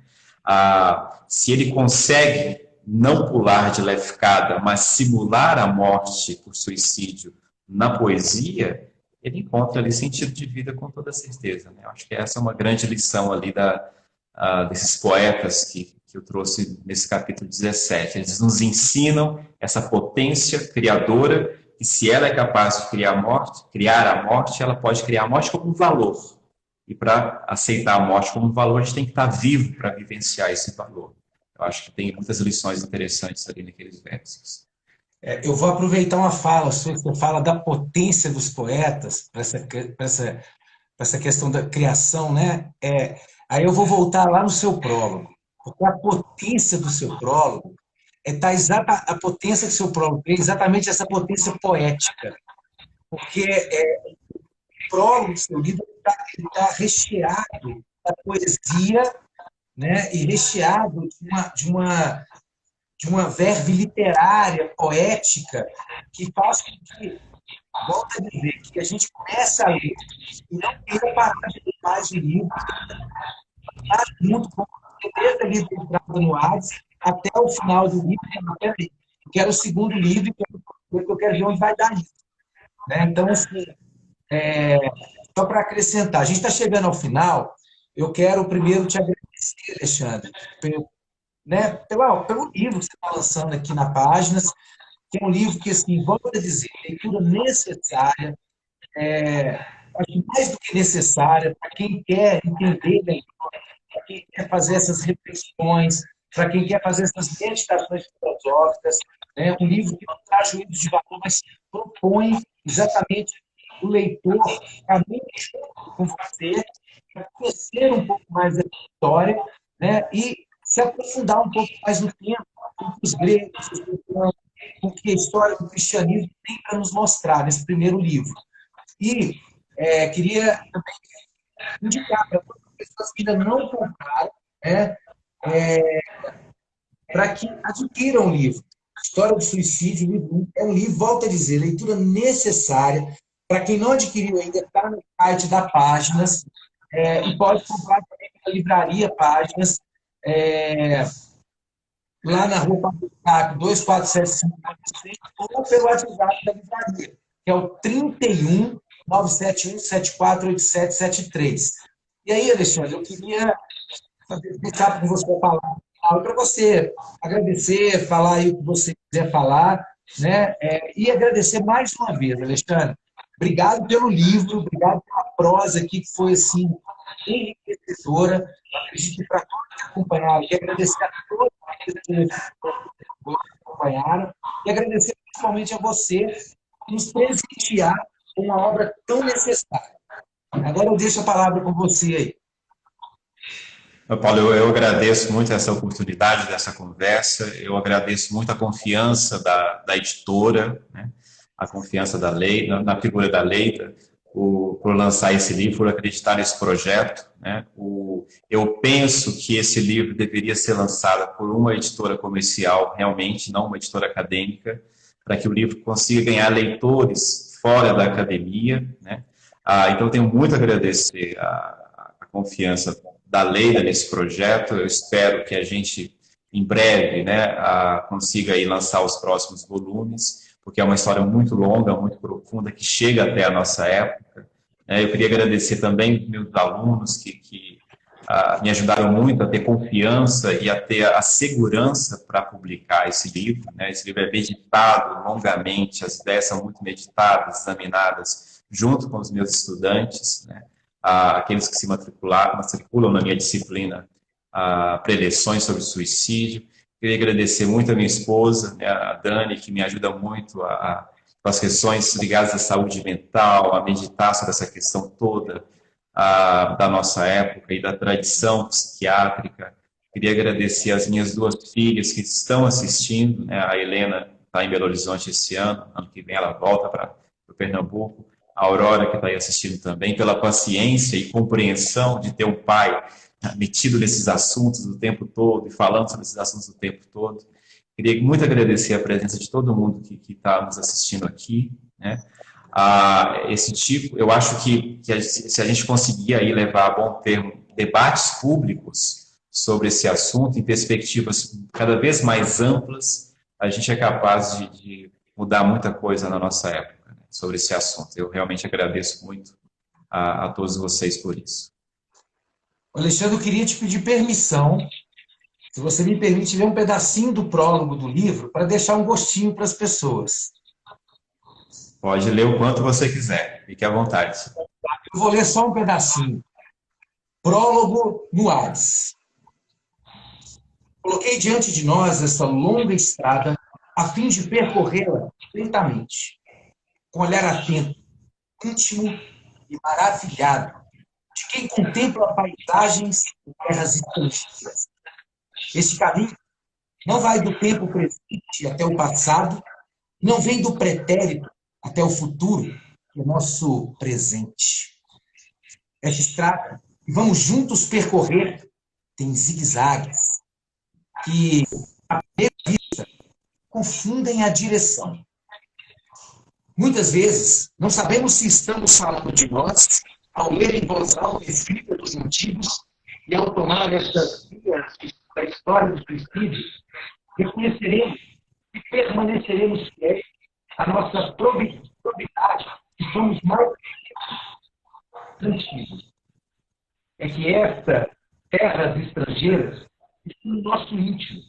Se ele consegue não pular de Lefkada, mas simular a morte por suicídio na poesia, ele encontra ali sentido de vida com toda certeza, né? Eu acho que essa é uma grande lição ali desses poetas que eu trouxe nesse capítulo 17. Eles nos ensinam essa potência criadora, que se ela é capaz de criar a morte, ela pode criar a morte como um valor. E para aceitar a morte como um valor, a gente tem que estar vivo para vivenciar esse valor. Eu acho que tem muitas lições interessantes ali naqueles versos. Eu vou aproveitar uma fala sua, que você fala da potência dos poetas, para essa questão da criação, né? Aí eu vou voltar lá no seu prólogo, porque a potência do seu prólogo a potência que o seu prólogo tem exatamente essa potência poética, porque o prólogo do seu livro está recheado da poesia, né? E recheado de uma verve literária, poética, que faz com que, volto a dizer, que a gente comece a ler e não queira parar de ler mais o livro, muito bom, desde ali da entrada no Hades até o final do livro, eu quero o segundo livro, eu quero ver onde vai dar isso. Né? Então, assim, só para acrescentar, a gente está chegando ao final, eu quero primeiro te agradecer, Alexandre, pelo livro que você está lançando aqui na Páginas, que é um livro que, assim, volto a dizer, leitura necessária, acho que mais do que necessária, para quem quer entender bem, para quem quer fazer essas reflexões, para quem quer fazer essas meditações filosóficas, né? Um livro que não traz juízo de valor, mas propõe exatamente o leitor caminhar junto com você, para conhecer um pouco mais da história, né? E se aprofundar um pouco mais no tempo, com os gregos, com o que a história do cristianismo tem para nos mostrar nesse primeiro livro. E queria também indicar para todas as pessoas que ainda não compraram, né, para que adquiram o livro. História do Suicídio, livro 1, é um livro, volto a dizer, leitura necessária. Para quem não adquiriu ainda, está no site da Páginas, e pode comprar também na livraria Páginas, lá na rua Pablo Caco, 2475, ou pelo WhatsApp da livraria, que é o 31 971 748773. E aí, Alexandre, eu queria deixar com você a palavra para você agradecer, falar aí o que você quiser falar, né? E agradecer mais uma vez, Alexandre. Obrigado pelo livro, obrigado pela prosa aqui, que foi, assim, enriquecedora. Acredito que para todos que acompanharam, e agradecer a todos que acompanharam, e agradecer principalmente a você por nos presentear com uma obra tão necessária. Agora eu deixo a palavra com você aí. Paulo, eu agradeço muito essa oportunidade dessa conversa, eu agradeço muito a confiança da editora, né? A confiança da Leida, na figura da Leida, por lançar esse livro, por acreditar nesse projeto, né? Eu penso que esse livro deveria ser lançado por uma editora comercial, realmente, não uma editora acadêmica, para que o livro consiga ganhar leitores fora da academia, né? Então, tenho muito a agradecer a confiança da Leila nesse projeto. Eu espero que a gente, em breve, né, consiga aí lançar os próximos volumes, porque é uma história muito longa, muito profunda, que chega até a nossa época. Eu queria agradecer também meus alunos que me ajudaram muito a ter confiança e a ter a segurança para publicar esse livro, né? Esse livro é meditado longamente, as ideias são muito meditadas, examinadas, junto com os meus estudantes, né? Aqueles que se matriculam na minha disciplina, preleções sobre suicídio. Queria agradecer muito a minha esposa, né, a Dani, que me ajuda muito com as questões ligadas à saúde mental, a meditar sobre essa questão toda da nossa época e da tradição psiquiátrica. Queria agradecer as minhas 2 filhas que estão assistindo, né? A Helena está em Belo Horizonte esse ano que vem ela volta para o Pernambuco. A Aurora, que está aí assistindo também, pela paciência e compreensão de ter um pai metido nesses assuntos o tempo todo e falando sobre esses assuntos o tempo todo. Queria muito agradecer a presença de todo mundo que está nos assistindo aqui, né? Esse tipo, eu acho que se a gente conseguir aí levar a bom termo debates públicos sobre esse assunto, em perspectivas cada vez mais amplas, a gente é capaz de mudar muita coisa na nossa época, né, sobre esse assunto. Eu realmente agradeço muito a todos vocês por isso. Alexandre, eu queria te pedir permissão, se você me permite, ler um pedacinho do prólogo do livro para deixar um gostinho para as pessoas. Pode ler o quanto você quiser, fique à vontade. Eu vou ler só um pedacinho. Prólogo no Hades. Coloquei diante de nós essa longa estrada a fim de percorrê-la lentamente, com olhar atento, íntimo e maravilhado de quem contempla paisagens e terras estrangeiras. Este caminho não vai do tempo presente até o passado, não vem do pretérito até o futuro, que é nosso presente. Esta estrada que vamos juntos percorrer tem zigue-zagues que, à primeira vista, confundem a direção. Muitas vezes, não sabemos se estamos falando de nós ao ler em voz alta a escrita dos antigos e ao tomar estas vias da história do suicídio, reconheceremos e permaneceremos fiéis à nossa probidade, que somos mais antigos. É que estas terras estrangeiras estão no nosso íntimo,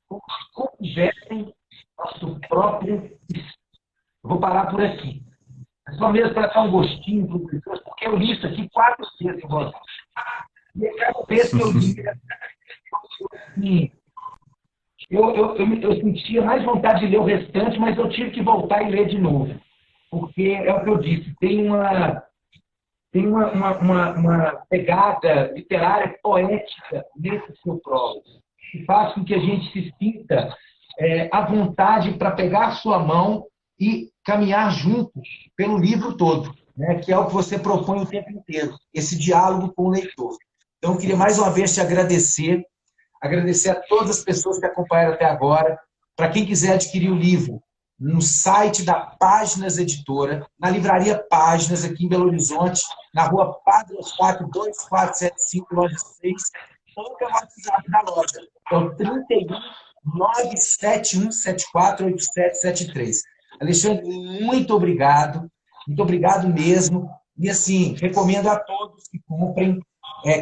como se compusessem nosso próprio espírito. Eu vou parar por aqui. É só mesmo para dar um gostinho para as pessoas, porque eu li isso aqui 4 vezes em voz alta. E cada vez que eu li, eu sentia mais vontade de ler o restante, mas eu tive que voltar e ler de novo. Porque é o que eu disse, tem uma pegada literária poética nesse seu prólogo, que faz com que a gente se sinta à vontade para pegar a sua mão e caminhar juntos pelo livro todo, né, que é o que você propõe o tempo inteiro, esse diálogo com o leitor. Então, eu queria mais uma vez te agradecer a todas as pessoas que acompanharam até agora. Para quem quiser adquirir o livro, no site da Páginas Editora, na livraria Páginas, aqui em Belo Horizonte, na rua Padre Eustáquio 2475, loja 6, ou pelo WhatsApp da loja, é o 31 97174 8773. Alexandre, muito obrigado mesmo. E assim, recomendo a todos que comprem,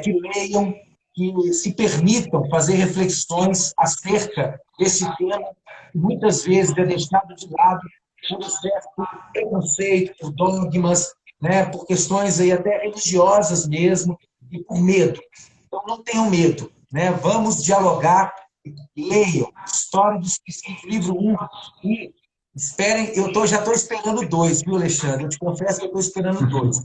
que leiam, que se permitam fazer reflexões acerca desse tema, que muitas vezes é deixado de lado por certo preconceito, por dogmas, né, por questões aí até religiosas mesmo, e por medo. Então, não tenham medo, né? Vamos dialogar, leiam História do Suicídio, livro 1, e esperem, já estou esperando 2, viu, Alexandre? Eu te confesso que eu estou esperando 2.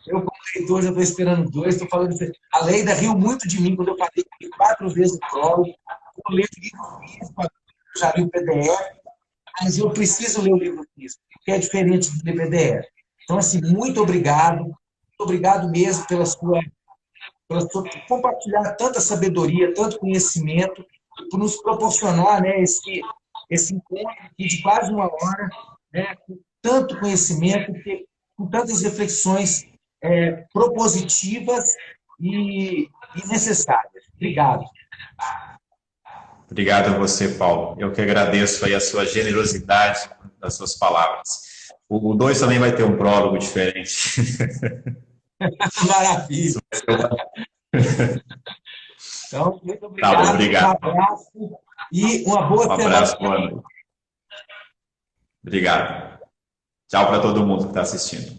Eu, como leitor, já estou esperando 2, estou falando isso. A Leida riu muito de mim quando eu falei 4 vezes o prólogo. Eu leio o livro físico, já li o PDF, mas eu preciso ler o livro físico, que é diferente do PDF. Então, assim, muito obrigado mesmo pela sua compartilhar tanta sabedoria, tanto conhecimento, por nos proporcionar, né, esse esse encontro aqui de quase uma hora, né, com tanto conhecimento, com tantas reflexões propositivas e necessárias. Obrigado. Obrigado a você, Paulo. Eu que agradeço aí a sua generosidade das suas palavras. O 2 também vai ter um prólogo diferente. Maravilha. Então, muito obrigado. Tá, obrigado. Um abraço e uma boa semana. Um abraço, boa noite. Obrigado. Tchau para todo mundo que está assistindo.